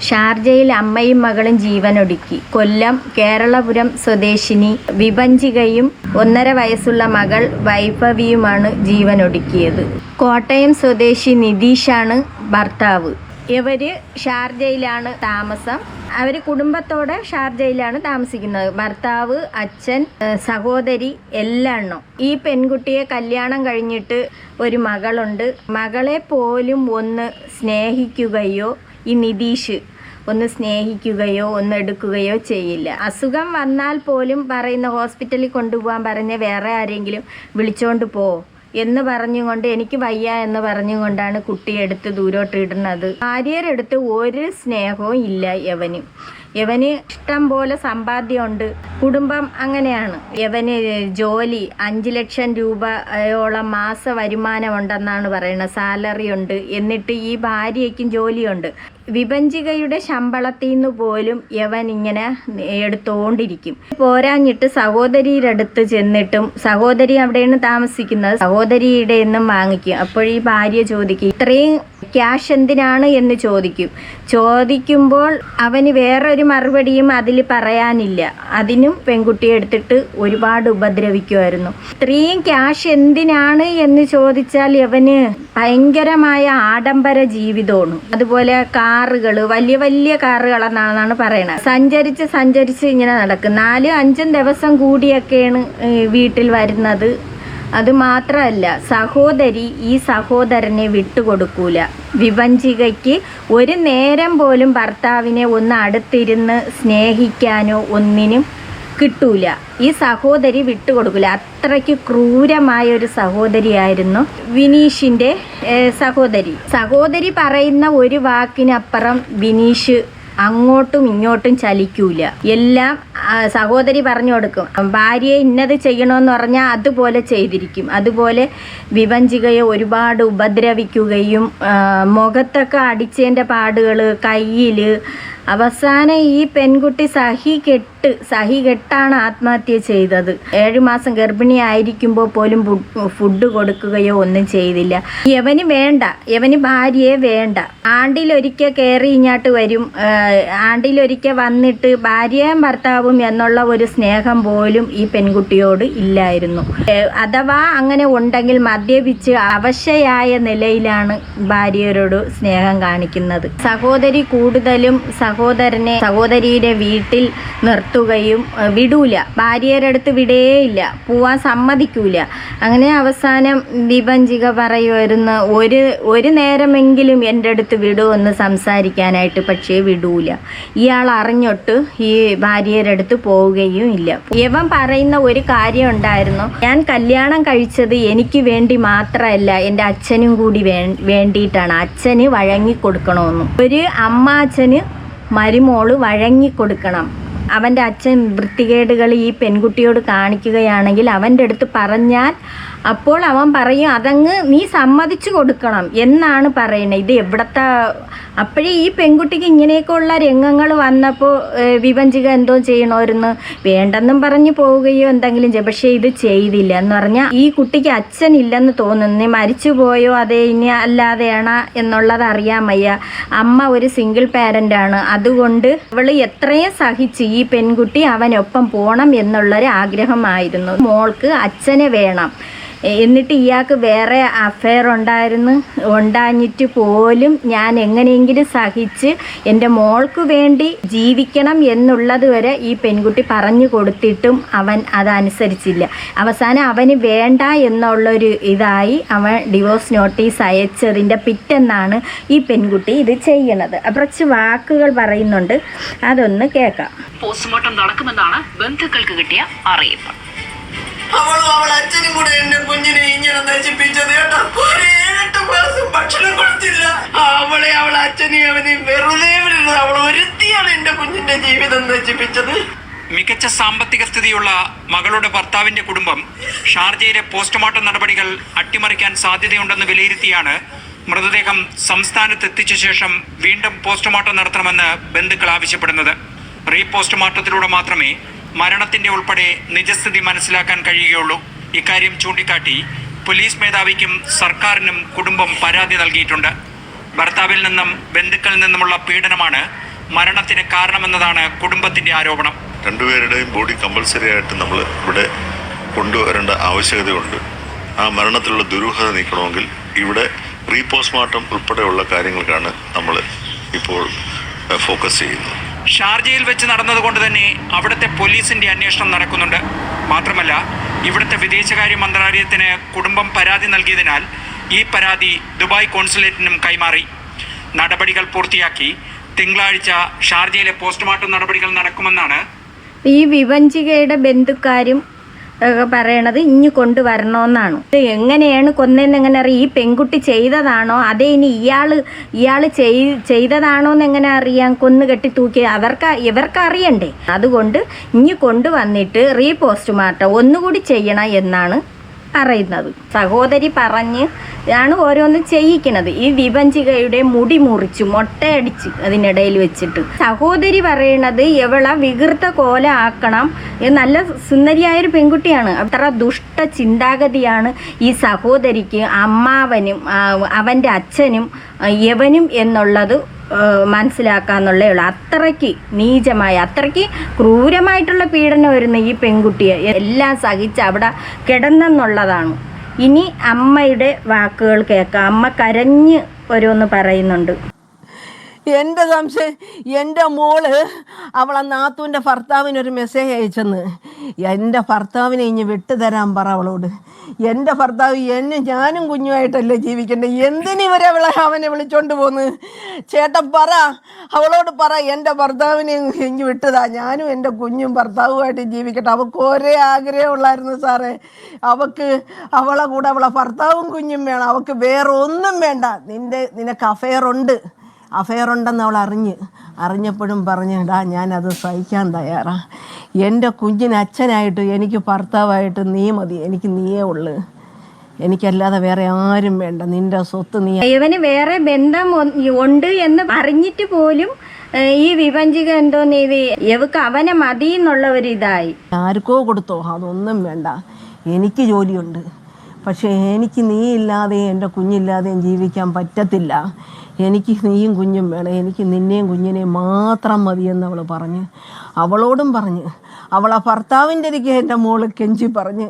ഷാർജയിൽ അമ്മയും മകളും ജീവനൊടുക്കി. കൊല്ലം കേരളപുരം സ്വദേശിനി വിഭഞ്ചികയും 1.5 വയസ്സുള്ള മകൾ വൈഭവിയുമാണ് ജീവനൊടുക്കിയത്. കോട്ടയം സ്വദേശി നിതീഷാണ് ഭർത്താവ്. ഇവർ ഷാർജയിലാണ് താമസം. അവർ കുടുംബത്തോടെ ഷാർജയിലാണ് താമസിക്കുന്നത്. ഭർത്താവ്, അച്ഛൻ, സഹോദരി എല്ലാം എണ്ണം. ഈ പെൺകുട്ടിയെ കല്യാണം കഴിഞ്ഞിട്ട് ഒരു മകളുണ്ട്. മകളെ പോലും ഒന്ന് സ്നേഹിക്കുകയോ ഈ നിതീഷ് ഒന്ന് സ്നേഹിക്കുകയോ ഒന്ന് എടുക്കുകയോ ചെയ്യില്ല. അസുഖം വന്നാൽ പോലും പറയുന്ന ഹോസ്പിറ്റലിൽ കൊണ്ടുപോകാൻ പറഞ്ഞ വേറെ ആരെങ്കിലും വിളിച്ചോണ്ട് പോ എന്ന് പറഞ്ഞുകൊണ്ട് എനിക്ക് വയ്യ എന്ന് പറഞ്ഞുകൊണ്ടാണ് കുട്ടിയെടുത്ത് ദൂരോട്ട് ഇടുന്നത്. ഭാര്യരെടുത്ത് ഒരു സ്നേഹവും ഇല്ല. യവന് ഇഷ്ടം പോലെ സമ്പാദ്യമുണ്ട്. കുടുംബം അങ്ങനെയാണ്. യവന് ജോലി 5 ലക്ഷം രൂപയോളം മാസ വരുമാനമുണ്ടെന്നാണ് പറയുന്നത്. സാലറി ഉണ്ട്. എന്നിട്ട് ഈ ഭാര്യയ്ക്കും ജോലിയുണ്ട്. വിഭഞ്ചികയുടെ ശമ്പളത്തിൽ നിന്ന് പോലും യവൻ ഇങ്ങനെ എടുത്തോണ്ടിരിക്കും. പോരാഞ്ഞിട്ട് സഹോദരിയുടെ അടുത്ത് ചെന്നിട്ടും, സഹോദരി അവിടെയാണ് താമസിക്കുന്നത്, സഹോദരിയുടെ നിന്നും വാങ്ങിക്കും. അപ്പോഴീ ഭാര്യ ചോദിക്കും, ഇത്രയും ക്യാഷ് എന്തിനാണ് എന്ന് ചോദിക്കുമ്പോൾ അവന് വേറൊരു മറുപടിയും അതിൽ പറയാനില്ല. അതിനും പെൺകുട്ടിയെ എടുത്തിട്ട് ഒരുപാട് ഉപദ്രവിക്കുമായിരുന്നു. ഇത്രയും ക്യാഷ് എന്തിനാണ് എന്ന് ചോദിച്ചാൽ അവന് ഭയങ്കരമായ ആഡംബര ജീവിതമാണ്. അതുപോലെ കാറുകൾ, വലിയ വലിയ കാറുകളെന്നാണ് പറയണത്. സഞ്ചരിച്ച് ഇങ്ങനെ നടക്കും. 4-5 ദിവസം കൂടിയൊക്കെയാണ് വീട്ടിൽ വരുന്നത്. അതുമാത്രമല്ല, സഹോദരി ഈ സഹോദരനെ വിട്ടുകൊടുക്കൂല. വിഭഞ്ചികയ്ക്ക് ഒരു നേരം പോലും ഭർത്താവിനെ ഒന്ന് അടുത്തിരുന്ന് സ്നേഹിക്കാനോ ഒന്നിനും കിട്ടൂല. ഈ സഹോദരി വിട്ടുകൊടുക്കില്ല. അത്രയ്ക്ക് ക്രൂരമായ ഒരു സഹോദരിയായിരുന്നു വിനീഷിൻ്റെ സഹോദരി പറയുന്ന ഒരു വാക്കിനപ്പുറം വിനീഷ് അങ്ങോട്ടും ഇങ്ങോട്ടും ചലിക്കൂല. എല്ലാം സഹോദരി പറഞ്ഞു കൊടുക്കും. ഭാര്യയെ ഇന്നത് ചെയ്യണമെന്ന് പറഞ്ഞാൽ അതുപോലെ ചെയ്തിരിക്കും. അതുപോലെ വിഭഞ്ചികയെ ഒരുപാട് ഉപദ്രവിക്കുകയും മുഖത്തൊക്കെ അടിച്ചതിൻ്റെ പാടുകൾ, കയ്യിൽ. അവസാനം ഈ പെൺകുട്ടി സഹി കെട്ടാണ് ആത്മഹത്യ ചെയ്തത്. 7 മാസം ഗർഭിണിയായിരിക്കുമ്പോൾ പോലും ഫുഡ് കൊടുക്കുകയോ ഒന്നും ചെയ്തില്ല. യവന് ഭാര്യയെ വേണ്ട. ആണ്ടിലൊരിക്കൽ കയറി ഇങ്ങോട്ട് വരും. ആണ്ടിലൊരിക്കൽ വന്നിട്ട് ഭാര്യയും ഭർത്താവും എന്നുള്ള ഒരു സ്നേഹം പോലും ഈ പെൺകുട്ടിയോട് ഇല്ലായിരുന്നു. അഥവാ അങ്ങനെ ഉണ്ടെങ്കിൽ മദ്യപിച്ച് അവശയായ നിലയിലാണ് ഭാര്യയോട് സ്നേഹം കാണിക്കുന്നത്. സഹോദരി കൂടുതലും സഹോദരിയുടെ വീട്ടിൽ നിർത്തുകയും വിടൂല. ഭാര്യയുടെ അടുത്ത് വിടേയില്ല, പോവാൻ സമ്മതിക്കൂല. അങ്ങനെ അവസാനം വിഭഞ്ചിക പറയുമായിരുന്നു, ഒരു നേരമെങ്കിലും എൻ്റെ അടുത്ത് വിടുമെന്ന് സംസാരിക്കാനായിട്ട്. പക്ഷേ വിടൂല. ഇയാൾ അറിഞ്ഞിട്ട് ഈ ഭാര്യയുടെ അടുത്ത് പോവുകയും ഇല്ല. ഇവൻ പറയുന്ന ഒരു കാര്യം ഉണ്ടായിരുന്നു, ഞാൻ കല്യാണം കഴിച്ചത് എനിക്ക് വേണ്ടി മാത്രമല്ല, എൻ്റെ അച്ഛനും കൂടി വേണ്ടിയിട്ടാണ്. അച്ഛന് വഴങ്ങിക്കൊടുക്കണമെന്നും. ഒരു അച്ഛന് മരുമോള് വഴങ്ങിക്കൊടുക്കണം. അവൻ്റെ അച്ഛൻ വൃത്തികേടുകൾ ഈ പെൺകുട്ടിയോട് കാണിക്കുകയാണെങ്കിൽ അവൻ്റെ അടുത്ത് പറഞ്ഞാൽ അപ്പോൾ അവൻ പറയും, അതങ്ങ് നീ സമ്മതിച്ചു കൊടുക്കണം എന്നാണ് പറയണത്. ഇത് എവിടത്തെ അപ്പോഴേ ഈ പെൺകുട്ടിക്ക് ഇങ്ങനെയൊക്കെയുള്ള രംഗങ്ങൾ വന്നപ്പോൾ വിഭഞ്ചിക എന്തോ ചെയ്യണമായിരുന്നു, വേണ്ടെന്നും പറഞ്ഞ് പോവുകയോ എന്തെങ്കിലും ചെയ്യും. പക്ഷേ ഇത് ചെയ്തില്ല. എന്ന് പറഞ്ഞാൽ ഈ കുട്ടിക്ക് അച്ഛനില്ലെന്ന് തോന്നുന്നു. നീ മരിച്ചു പോയോ അതേ ഇനി അല്ലാതെയാണോ എന്നുള്ളത് അറിയാൻ വയ്യ. അമ്മ ഒരു സിംഗിൾ പാരൻ്റാണ്. അതുകൊണ്ട് അവൾ എത്രയും സഹിച്ച് ഈ പെൺകുട്ടി അവനൊപ്പം പോകണം എന്നുള്ളൊരു ആഗ്രഹമായിരുന്നു. മോൾക്ക് അച്ഛനെ വേണം. എന്നിട്ട് ഇയാൾക്ക് വേറെ അഫെയർ ഉണ്ടാഞ്ഞിട്ട് പോലും ഞാൻ എങ്ങനെയെങ്കിലും സഹിച്ച് എൻ്റെ മോൾക്ക് വേണ്ടി ജീവിക്കണം എന്നുള്ളത് വരെ ഈ പെൺകുട്ടി പറഞ്ഞു കൊടുത്തിട്ടും അവൻ അതനുസരിച്ചില്ല. അവസാനം അവന് വേണ്ട എന്നുള്ളൊരു ഇതായി അവൻ ഡിവോഴ്സ് നോട്ടീസ് അയച്ചതിൻ്റെ പിറ്റെന്നാണ് ഈ പെൺകുട്ടി ഇത് ചെയ്യണത്. കുറച്ച് വാക്കുകൾ പറയുന്നുണ്ട്, അതൊന്ന് കേൾക്കാം. പോസ്റ്റ്മോർട്ടം നടക്കുമെന്നാണ് ബന്ധുക്കൾക്ക് കിട്ടിയ അറിയിപ്പ്. അവളും അവളെ അച്ഛനും കൂടെ എന്റെ കുഞ്ഞിനെ ഇങ്ങനെ നശിപ്പിച്ചത് കേട്ടോ. 7-8 മാസം ഭക്ഷണം കൊടുത്തില്ല. അവളെ അച്ഛനെ അവനെ വെറുതെ വിടുന്നത്. അവൾ ഒരുത്തിയാണ് എന്റെ കുഞ്ഞിന്റെ ജീവിതം നശിപ്പിച്ചത്. മികച്ച സാമ്പത്തിക സ്ഥിതിയുള്ള മകളുടെ ഭർത്താവിന്റെ കുടുംബം ഷാർജയിലെ പോസ്റ്റ്മോർട്ടം നടപടികൾ അട്ടിമറിക്കാൻ സാധ്യതയുണ്ടെന്ന് വിലയിരുത്തിയാണ് മൃതദേഹം സംസ്ഥാനത്ത് എത്തിച്ച ശേഷം വീണ്ടും പോസ്റ്റ്മോർട്ടം നടത്തണമെന്ന് ബന്ധുക്കൾ ആവശ്യപ്പെടുന്നത്. പോസ്റ്റ്മോർട്ടത്തിലൂടെ മാത്രമേ മരണത്തിന്റെ ഉൾപ്പെടെ നിജസ്ഥിതി മനസ്സിലാക്കാൻ കഴിയുകയുള്ളൂ. ഇക്കാര്യം ചൂണ്ടിക്കാട്ടി പോലീസ് മേധാവിക്കും സർക്കാരിനും കുടുംബം പരാതി നൽകിയിട്ടുണ്ട്. ഭർത്താവിൽ നിന്നും ബന്ധുക്കളിൽ നിന്നുമുള്ള പീഡനമാണ് മരണത്തിന് കാരണമെന്നതാണ് കുടുംബത്തിന്റെ ആരോപണം. രണ്ടുപേരുടെയും ബോഡി കമ്പൽസറി ആയിട്ട് നമ്മൾ ഇവിടെ കൊണ്ടുവരേണ്ട ആവശ്യകതയുണ്ട്. ആ മരണത്തിലുള്ള ദുരൂഹത നീക്കണമെങ്കിൽ ഇവിടെ റീപോസ്റ്റ്മോർട്ടം ഉൾപ്പെടെയുള്ള കാര്യങ്ങൾക്കാണ് നമ്മൾ ഇപ്പോൾ ഫോക്കസ് ചെയ്യുന്നത്. ഷാർജയിൽ വെച്ച് നടന്നതുകൊണ്ട് തന്നെ അവിടുത്തെ പോലീസിന്റെ അന്വേഷണം നടക്കുന്നുണ്ട്. മാത്രമല്ല, ഇവിടുത്തെ വിദേശകാര്യ മന്ത്രാലയത്തിന് കുടുംബം പരാതി നൽകിയതിനാൽ ഈ പരാതി ദുബായ് കോൺസുലേറ്റിനും കൈമാറി. നടപടികൾ പൂർത്തിയാക്കി തിങ്കളാഴ്ച ഷാർജയിലെ പോസ്റ്റ്മോർട്ടം നടപടികൾ നടക്കുമെന്നാണ് ഈ വിഭജികയുടെ ബന്ധുക്കാരും പറയണത്. ഇഞ്ഞു കൊണ്ടുവരണമെന്നാണ്. ഇത് എങ്ങനെയാണ് കൊന്നതെന്ന് എങ്ങനെ അറിയാം? ഈ പെൺകുട്ടി ചെയ്തതാണോ അതേ ഇനി ഇയാൾ ചെയ്തതാണോ എന്ന് എങ്ങനെ അറിയാം? കൊന്നു കെട്ടി തൂക്കി ഇവർക്ക് അറിയണ്ടേ? അതുകൊണ്ട് ഇഞ്ഞു കൊണ്ടുവന്നിട്ട് റീപോസ്റ്റ്മോർട്ടം ഒന്നുകൂടി ചെയ്യണം എന്നാണ് പറയുന്നത്. സഹോദരി പറഞ്ഞ് ആണ് ഓരോന്നും ചെയ്യിക്കണത്. ഈ വിഭജികയുടെ മുടി മുറിച്ചു മൊട്ടയടിച്ച് അതിനിടയിൽ വെച്ചിട്ട് സഹോദരി പറയണത് എവളെ വികൃത കോല ആക്കണം. നല്ല സുന്ദരിയായൊരു പെൺകുട്ടിയാണ്. അത്ര ദുഷ്ട ചിന്താഗതിയാണ് ഈ സഹോദരിക്ക്. അമ്മാവനും അവൻ്റെ അച്ഛനും യവനും എന്നുള്ളത് മനസ്സിലാക്കാന്നുള്ളേ ഉള്ളൂ. അത്രയ്ക്ക് നീചമായ അത്രയ്ക്ക് ക്രൂരമായിട്ടുള്ള പീഡനം വരുന്ന ഈ പെൺകുട്ടിയെ എല്ലാം സഹിച്ച് അവിടെ കിടന്നെന്നുള്ളതാണ്. ഇനി അമ്മയുടെ വാക്കുകൾ കേൾക്കാം. അമ്മ കരഞ്ഞ് ഓരോന്ന് പറയുന്നുണ്ട്. എൻ്റെ സംശയം, എൻ്റെ മോള് അവളെ നാത്തൂൻ്റെ ഭർത്താവിനൊരു മെസ്സേജ് അയച്ചെന്ന്. എൻ്റെ ഭർത്താവിനെ ഇനി വിട്ടുതരാൻ പറ അവളോട്. എൻ്റെ ഭർത്താവ് ഞാനും കുഞ്ഞുമായിട്ടല്ലേ ജീവിക്കണ്ടേ? എന്തിനിവരെ അവനെ വിളിച്ചോണ്ട് പോന്ന്? ചേട്ടൻ പറ, അവളോട് പറ, എൻ്റെ ഭർത്താവിനെ ഇനി വിട്ടുതാ, ഞാനും എൻ്റെ കുഞ്ഞും ഭർത്താവുമായിട്ട് ജീവിക്കട്ടെ. അവൾക്ക് ഒരേ ആഗ്രഹമുള്ളായിരുന്നു സാറേ. അവളെ കൂടെ അവളെ ഭർത്താവും കുഞ്ഞും വേണം. അവൾക്ക് വേറെ ഒന്നും വേണ്ട. നിനക്ക് അഫെയർ ഉണ്ടെന്ന് അവൾ അറിഞ്ഞപ്പോഴും പറഞ്ഞിടാ ഞാനത് സഹിക്കാൻ തയ്യാറാ. എൻ്റെ കുഞ്ഞിന് അച്ഛനായിട്ട് എനിക്ക് ഭർത്താവായിട്ട് നീ മതി. എനിക്ക് നീയേ ഉള്ളു. എനിക്കല്ലാതെ വേറെ ആരും വേണ്ട. നിന്റെ സ്വത്ത് നീ. ഇവന് വേറെ ബന്ധം ഉണ്ട് എന്ന് അറിഞ്ഞിട്ട് പോലും ഈ വിഭജിക എന്തോന്ന് ഇത് ഇവക്ക് അവനെ മതി എന്നുള്ള ഒരു ഇതായി. ആർക്കോ കൊടുത്തോ, അതൊന്നും വേണ്ട. എനിക്ക് ജോലിയുണ്ട്. പക്ഷേ എനിക്ക് നീ ഇല്ലാതെയും എൻ്റെ കുഞ്ഞില്ലാതെയും ജീവിക്കാൻ പറ്റത്തില്ല. എനിക്ക് നീയും കുഞ്ഞും വേണം. എനിക്ക് നിന്നെയും കുഞ്ഞിനെയും മാത്രം മതിയെന്ന് അവൾ പറഞ്ഞ്, അവളോടും പറഞ്ഞ്, അവളെ ഭർത്താവിൻ്റെ ഇരിക്കുക എൻ്റെ മോള് കെഞ്ചി പറഞ്ഞ്,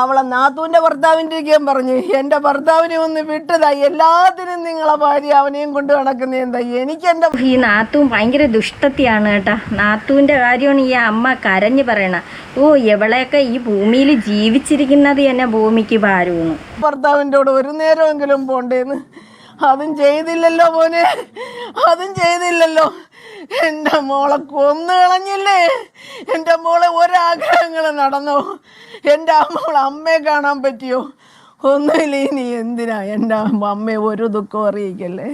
അവളെ നാത്തൂൻ്റെ ഭർത്താവിൻ്റെ ഇരിക്കുകയും പറഞ്ഞ്, എൻ്റെ ഭർത്താവിനെ ഒന്ന് വിട്ടതാ. എല്ലാത്തിനും നിങ്ങളെ ഭാര്യ അവനെയും കൊണ്ട് നടക്കുന്ന എന്താ? എനിക്ക് എൻ്റെ ഈ നാത്തൂൻ ഭയങ്കര ദുഷ്ടത്തിയാണ് കേട്ടാ. നാത്തൂൻ്റെ കാര്യമാണ് ഈ അമ്മ കരഞ്ഞ് പറയണ. എവളെയൊക്കെ ഈ ഭൂമിയിൽ ജീവിച്ചിരിക്കുന്നത് തന്നെ ഭൂമിക്ക് ഭാരമാണ്. ഭർത്താവിൻ്റെ കൂടെ ഒരു നേരമെങ്കിലും പോണ്ടേന്ന്. അതും ചെയ്തില്ലല്ലോ മോനെ, അതും ചെയ്തില്ലല്ലോ. എൻ്റെ മോളെ കൊന്നു കളഞ്ഞില്ലേ? എൻ്റെ മോളെ ഒരാഗ്രഹങ്ങൾ നടന്നോ? എൻ്റെ മോളെ അമ്മയെ കാണാൻ പറ്റിയോ? ഒന്നുമില്ല. ഇനി എന്തിനാ എൻ്റെ അമ്മയെ ഒരു ദുഃഖം അറിയിക്കല്ലേ?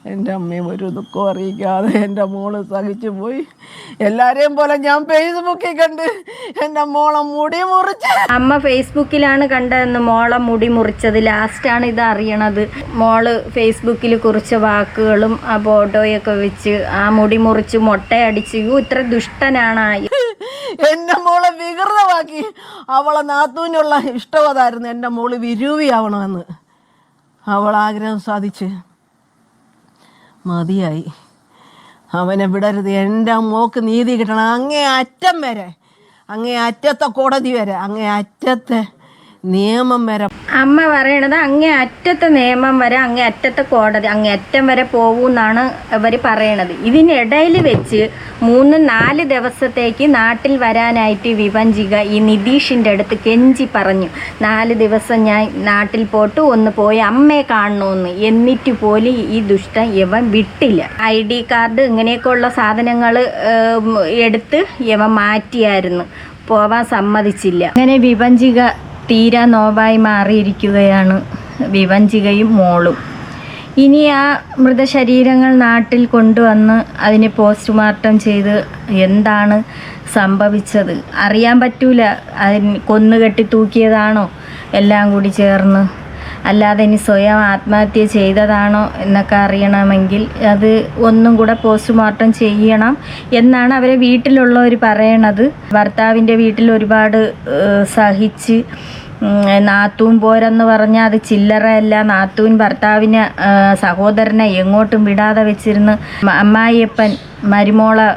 എൻ്റെ അമ്മയെ ഒരു ദുഃഖം അറിയിക്കാതെ എൻ്റെ മോള് സഹിച്ചു പോയി. എല്ലാവരെയും പോലെ ഞാൻ ഫേസ്ബുക്കിൽ കണ്ട് എൻ്റെ മോളെ മുടി മുറിച്ച്. അമ്മ ഫേസ്ബുക്കിലാണ് കണ്ടതെന്ന് മോളെ മുടി മുറിച്ചത്. ലാസ്റ്റാണ് ഇത് അറിയണത്. മോള് ഫേസ്ബുക്കിൽ കുറിച്ച വാക്കുകളും ആ ഫോട്ടോയൊക്കെ വെച്ച് ആ മുടി മുറിച്ച് മൊട്ടയടിച്ച് ഇത്ര ദുഷ്ടനാണ്. എൻ്റെ മോളെ വികൃതമാക്കി. അവളെ നാത്തൂനുള്ള ഇഷ്ടം അതായിരുന്നു എൻ്റെ മോള് വിരൂപിയാവണമെന്ന്. അവൾ ആഗ്രഹം സാധിച്ച് മതിയായി. അവനെ വിടരുത്. എൻ്റെ മോക്ക് നീതി കിട്ടണം. അങ്ങേ അറ്റം വരെ, അങ്ങേ അറ്റത്തെ കോടതി വരെ, അങ്ങേ അറ്റത്തെ നിയമം വരെ. അമ്മ പറയണത് അങ്ങേ അറ്റത്തെ നിയമം വരെ, അങ്ങേ അറ്റത്തെ കോടതി, അങ്ങേ അറ്റം വരെ പോകൂന്നാണ് അവർ പറയണത്. ഇതിനിടയിൽ വെച്ച് 3-4 ദിവസത്തേക്ക് നാട്ടിൽ വരാനായിട്ട് വിഭജിക ഈ നിതീഷിൻ്റെ അടുത്ത് കെഞ്ചി പറഞ്ഞു. 4 ദിവസം ഞാൻ നാട്ടിൽ പോയിട്ട് ഒന്ന് പോയി അമ്മയെ കാണണമെന്ന്. എന്നിട്ട് പോലും ഈ ദുഷ്ടൻ ഇവൻ വിട്ടില്ല. ID കാർഡ് ഇങ്ങനെയൊക്കെയുള്ള സാധനങ്ങൾ എടുത്ത് ഇവൻ മാറ്റിയായിരുന്നു. പോവാൻ സമ്മതിച്ചില്ല. അങ്ങനെ വിഭജിക തീരാ നോവായി മാറിയിരിക്കുകയാണ് വിഭജികയും മോളും. ഇനി ആ മൃതശരീരങ്ങൾ നാട്ടിൽ കൊണ്ടുവന്ന് അതിനെ പോസ്റ്റ്മോർട്ടം ചെയ്ത് എന്താണ് സംഭവിച്ചത് അറിയാൻ പറ്റൂല. അതിന് കൊന്നുകെട്ടി തൂക്കിയതാണോ എല്ലാം കൂടി ചേർന്ന്, അല്ലാതെ ഇനി സ്വയം ആത്മഹത്യ ചെയ്തതാണോ എന്നൊക്കെ അറിയണമെങ്കിൽ അത് ഒന്നും കൂടെ പോസ്റ്റ്മോർട്ടം ചെയ്യണം എന്നാണ് അവരെ വീട്ടിലുള്ളവർ പറയണത്. ഭർത്താവിൻ്റെ വീട്ടിൽ ഒരുപാട് സഹിച്ച് നാത്തൂൻ പോരെന്ന് പറഞ്ഞാൽ അത് ചില്ലറയല്ല. നാത്തൂൻ ഭർത്താവിനെ സഹോദരനെ എങ്ങോട്ടും വിടാതെ വെച്ചിരുന്ന് അമ്മായിയപ്പൻ മരുമോളെ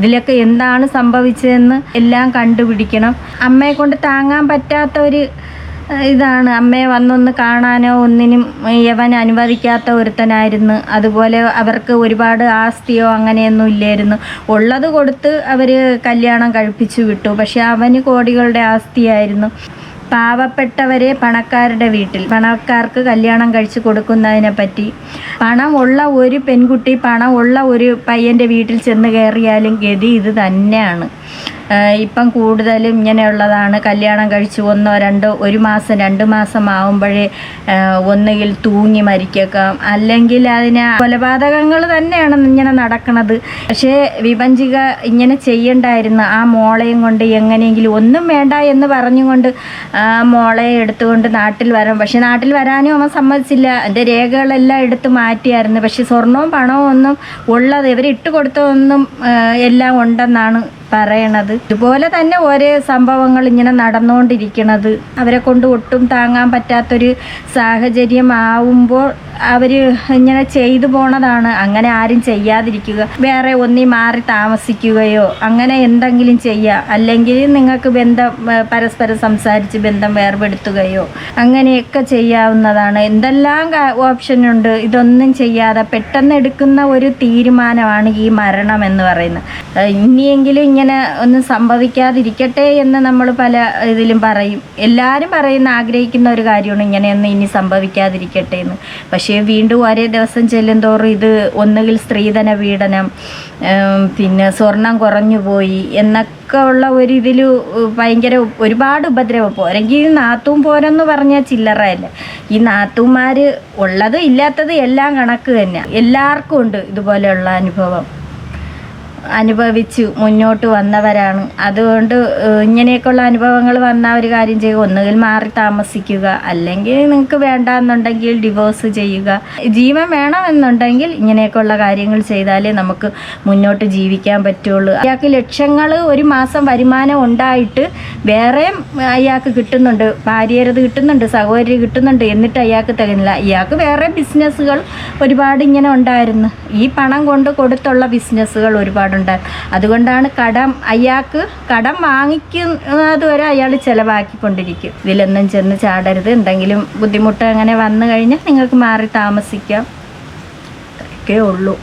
ഇതിലൊക്കെ എന്താണ് സംഭവിച്ചതെന്ന് എല്ലാം കണ്ടുപിടിക്കണം. അമ്മയെ കൊണ്ട് താങ്ങാൻ പറ്റാത്ത ഒരു ഇതാണ്. അമ്മയെ വന്നൊന്ന് കാണാനോ ഒന്നിനും യവൻ അനുവദിക്കാത്ത ഒരുത്തനായിരുന്നു. അതുപോലെ അവർക്ക് ഒരുപാട് ആസ്തിയോ അങ്ങനെയൊന്നും ഇല്ലായിരുന്നു. ഉള്ളത് കൊടുത്ത് അവർ കല്യാണം കഴിപ്പിച്ചു വിട്ടു. പക്ഷെ അവന് കോടികളുടെ ആസ്തിയായിരുന്നു. പാവപ്പെട്ടവരെ പണക്കാരുടെ വീട്ടിൽ പണക്കാർക്ക് കല്യാണം കഴിച്ച് കൊടുക്കുന്നതിനെ പറ്റി പണം ഉള്ള ഒരു പെൺകുട്ടി പണം ഉള്ള ഒരു പയ്യൻ്റെ വീട്ടിൽ ചെന്ന് കയറിയാലും ഗതി ഇത് തന്നെയാണ്. ഇപ്പം കൂടുതലും ഇങ്ങനെയുള്ളതാണ്. കല്യാണം കഴിച്ച് 1 2 1 മാസം 2 മാസം ആവുമ്പോഴേ ഒന്നുകിൽ തൂങ്ങി മരിക്കാം, അല്ലെങ്കിൽ അതിന് കൊലപാതകങ്ങൾ തന്നെയാണ് ഇങ്ങനെ നടക്കുന്നത്. പക്ഷേ വിഭജിക ഇങ്ങനെ ചെയ്യണ്ടായിരുന്നു. ആ മോളെയും കൊണ്ട് എങ്ങനെയെങ്കിലും ഒന്നും വേണ്ട എന്ന് പറഞ്ഞുകൊണ്ട് ആ മോളെ എടുത്തുകൊണ്ട് നാട്ടിൽ വരാം. പക്ഷെ നാട്ടിൽ വരാനും അവൻ സമ്മതിച്ചില്ല. എൻ്റെ രേഖകളെല്ലാം എടുത്ത് മാറ്റിയായിരുന്നു. പക്ഷെ സ്വർണവും പണവും ഒന്നും ഉള്ളത് ഇവരിട്ട് കൊടുത്തതൊന്നും എല്ലാം ഉണ്ടെന്നാണ് പറയണത്. ഇതുപോലെ തന്നെ ഓരോ സംഭവങ്ങൾ ഇങ്ങനെ നടന്നുകൊണ്ടിരിക്കണത്. അവരെ കൊണ്ട് ഒട്ടും താങ്ങാൻ പറ്റാത്തൊരു സാഹചര്യം ആവുമ്പോൾ അവർ ഇങ്ങനെ ചെയ്തു പോണതാണ്. അങ്ങനെ ആരും ചെയ്യാതിരിക്കുക, വേറെ ഒന്നി മാറി താമസിക്കുകയോ അങ്ങനെ എന്തെങ്കിലും ചെയ്യുക. അല്ലെങ്കിൽ നിങ്ങൾക്ക് പരസ്പരം സംസാരിച്ച് ബന്ധം വേർപെടുത്തുകയോ അങ്ങനെയൊക്കെ ചെയ്യാവുന്നതാണ്. എന്തെല്ലാം ഓപ്ഷനുണ്ട്. ഇതൊന്നും ചെയ്യാതെ പെട്ടെന്ന് എടുക്കുന്ന ഒരു തീരുമാനമാണ് ഈ മരണം എന്ന് പറയുന്നത്. ഇനിയെങ്കിലും ഇങ്ങനെ ഒന്നും സംഭവിക്കാതിരിക്കട്ടെ എന്ന് നമ്മൾ പല ഇതിലും പറയും. എല്ലാവരും ആഗ്രഹിക്കുന്ന ഒരു കാര്യമാണ് ഇങ്ങനെയൊന്നും ഇനി സംഭവിക്കാതിരിക്കട്ടെ എന്ന്. പക്ഷേ വീണ്ടും ഒരേ ദിവസം ചെല്ലുന്തോറും ഇത് ഒന്നുകിൽ സ്ത്രീധന പീഡനം, പിന്നെ സ്വർണം കുറഞ്ഞു പോയി എന്നൊക്കെ ഉള്ള ഒരു ഇതിൽ ഭയങ്കര ഒരുപാട് ഉപദ്രവം. പോരെങ്കിൽ നാത്തൂൻ പോരെന്ന് പറഞ്ഞാൽ ചില്ലറയല്ല. ഈ നാത്തൂന്മാർ ഉള്ളത് ഇല്ലാത്തത് എല്ലാം കണക്ക് തന്നെ. എല്ലാവർക്കും ഉണ്ട് ഇതുപോലെയുള്ള അനുഭവം. അനുഭവിച്ചു മുന്നോട്ട് വന്നവരാണ്. അതുകൊണ്ട് ഇങ്ങനെയൊക്കെയുള്ള അനുഭവങ്ങൾ വന്ന ഒരു കാര്യം ചെയ്യുക, ഒന്നുകിൽ മാറി താമസിക്കുക, അല്ലെങ്കിൽ നിങ്ങൾക്ക് വേണ്ടാന്നുണ്ടെങ്കിൽ ഡിവോഴ്സ് ചെയ്യുക. ജീവൻ വേണമെന്നുണ്ടെങ്കിൽ ഇങ്ങനെയൊക്കെയുള്ള കാര്യങ്ങൾ ചെയ്താലേ നമുക്ക് മുന്നോട്ട് ജീവിക്കാൻ പറ്റുള്ളൂ. അയാൾക്ക് ലക്ഷങ്ങൾ ഒരു മാസം വരുമാനം ഉണ്ടായിട്ട് വേറെയും അയാൾക്ക് കിട്ടുന്നുണ്ട്, ഭാര്യരത് കിട്ടുന്നുണ്ട്, സഹോദരി കിട്ടുന്നുണ്ട്, എന്നിട്ട് അയാൾക്ക് തികഞ്ഞില്ല. ഇയാൾക്ക് വേറെ ബിസിനസ്സുകൾ ഒരുപാട് ഇങ്ങനെ ഉണ്ടായിരുന്നു. ഈ പണം കൊണ്ട് കൊടുത്തുള്ള ബിസിനസ്സുകൾ ഒരുപാടുണ്ടായിരുന്നു. അതുകൊണ്ടാണ് അയാൾക്ക് കടം വാങ്ങിക്കുന്നത് വരെ അയാൾ ചിലവാക്കിക്കൊണ്ടിരിക്കും. ഇതിലൊന്നും ചെന്ന് ചാടരുത്. എന്തെങ്കിലും ബുദ്ധിമുട്ട് അങ്ങനെ വന്നു കഴിഞ്ഞാൽ നിങ്ങൾക്ക് മാറി താമസിക്കാം. അതൊക്കെ ഉള്ളൂ.